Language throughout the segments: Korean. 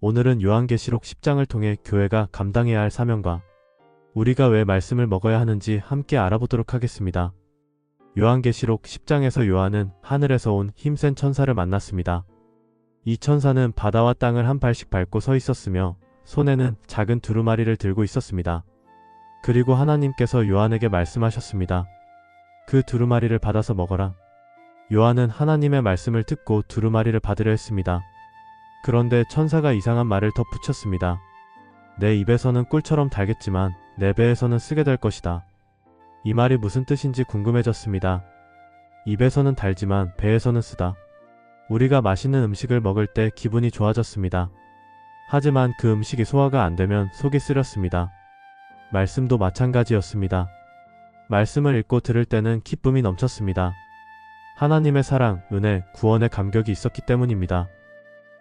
오늘은 요한계시록 10장을 통해 교회가 감당해야 할 사명과 우리가 왜 말씀을 먹어야 하는지 함께 알아보도록 하겠습니다. 요한계시록 10장에서 요한은 하늘에서 온 힘센 천사를 만났습니다. 이 천사는 바다와 땅을 한 발씩 밟고 서 있었으며 손에는 작은 두루마리를 들고 있었습니다. 그리고 하나님께서 요한에게 말씀하셨습니다. 그 두루마리를 받아서 먹어라. 요한은 하나님의 말씀을 듣고 두루마리를 받으려 했습니다. 그런데 천사가 이상한 말을 덧붙였습니다. 내 입에서는 꿀처럼 달겠지만 내 배에서는 쓰게 될 것이다. 이 말이 무슨 뜻인지 궁금해졌습니다. 입에서는 달지만 배에서는 쓰다. 우리가 맛있는 음식을 먹을 때 기분이 좋아졌습니다. 하지만 그 음식이 소화가 안 되면 속이 쓰렸습니다. 말씀도 마찬가지였습니다. 말씀을 읽고 들을 때는 기쁨이 넘쳤습니다. 하나님의 사랑, 은혜, 구원의 감격이 있었기 때문입니다.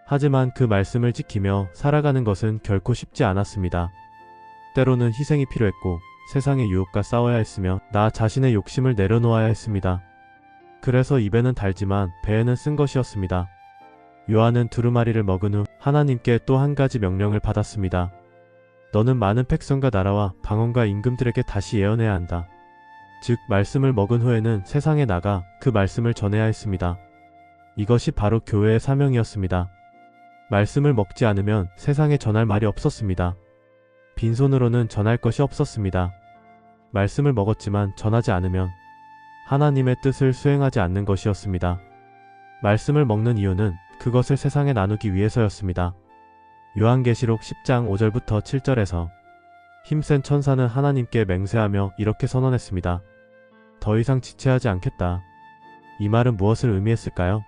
하지만 그 말씀을 지키며 살아가는 것은 결코 쉽지 않았습니다. 때로는 희생이 필요했고 세상의 유혹과 싸워야 했으며 나 자신의 욕심을 내려놓아야 했습니다. 그래서 입에는 달지만 배에는 쓴 것이었습니다. 요한은 두루마리를 먹은 후 하나님께 또 한 가지 명령을 받았습니다. 너는 많은 백성과 나라와 방언과 임금들에게 다시 예언해야 한다. 즉 말씀을 먹은 후에는 세상에 나가 그 말씀을 전해야 했습니다. 이것이 바로 교회의 사명이었습니다. 말씀을 먹지 않으면 세상에 전할 말이 없었습니다. 빈손으로는 전할 것이 없었습니다. 말씀을 먹었지만 전하지 않으면 하나님의 뜻을 수행하지 않는 것이었습니다. 말씀을 먹는 이유는 그것을 세상에 나누기 위해서였습니다. 요한계시록 10장 5절부터 7절에서 힘센 천사는 하나님께 맹세하며 이렇게 선언했습니다. 더 이상 지체하지 않겠다. 이 말은 무엇을 의미했을까요?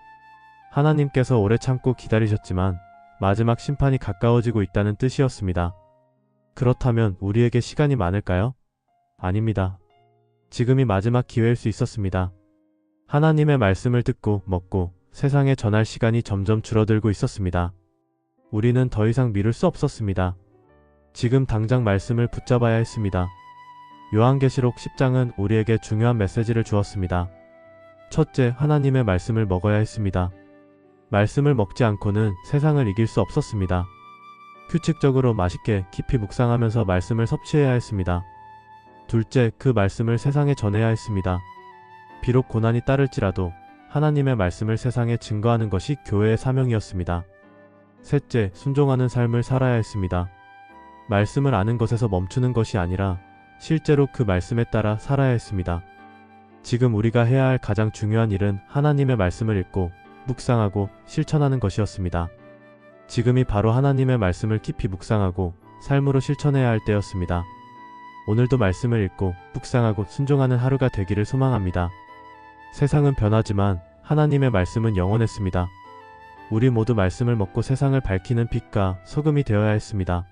하나님께서 오래 참고 기다리셨지만 마지막 심판이 가까워지고 있다는 뜻이었습니다. 그렇다면 우리에게 시간이 많을까요? 아닙니다. 지금이 마지막 기회일 수 있었습니다. 하나님의 말씀을 듣고 먹고 세상에 전할 시간이 점점 줄어들고 있었습니다. 우리는 더 이상 미룰 수 없었습니다. 지금 당장 말씀을 붙잡아야 했습니다. 요한계시록 10장은 우리에게 중요한 메시지를 주었습니다. 첫째, 하나님의 말씀을 먹어야 했습니다. 말씀을 먹지 않고는 세상을 이길 수 없었습니다. 규칙적으로 맛있게 깊이 묵상하면서 말씀을 섭취해야 했습니다. 둘째, 그 말씀을 세상에 전해야 했습니다. 비록 고난이 따를지라도 하나님의 말씀을 세상에 증거하는 것이 교회의 사명이었습니다. 셋째, 순종하는 삶을 살아야 했습니다. 말씀을 아는 것에서 멈추는 것이 아니라 실제로 그 말씀에 따라 살아야 했습니다. 지금 우리가 해야 할 가장 중요한 일은 하나님의 말씀을 읽고 묵상하고 실천하는 것이었습니다. 지금이 바로 하나님의 말씀을 깊이 묵상하고 삶으로 실천해야 할 때였습니다. 오늘도 말씀을 읽고 묵상하고 순종하는 하루가 되기를 소망합니다. 세상은 변하지만 하나님의 말씀은 영원했습니다. 우리 모두 말씀을 먹고 세상을 밝히는 빛과 소금이 되어야 했습니다.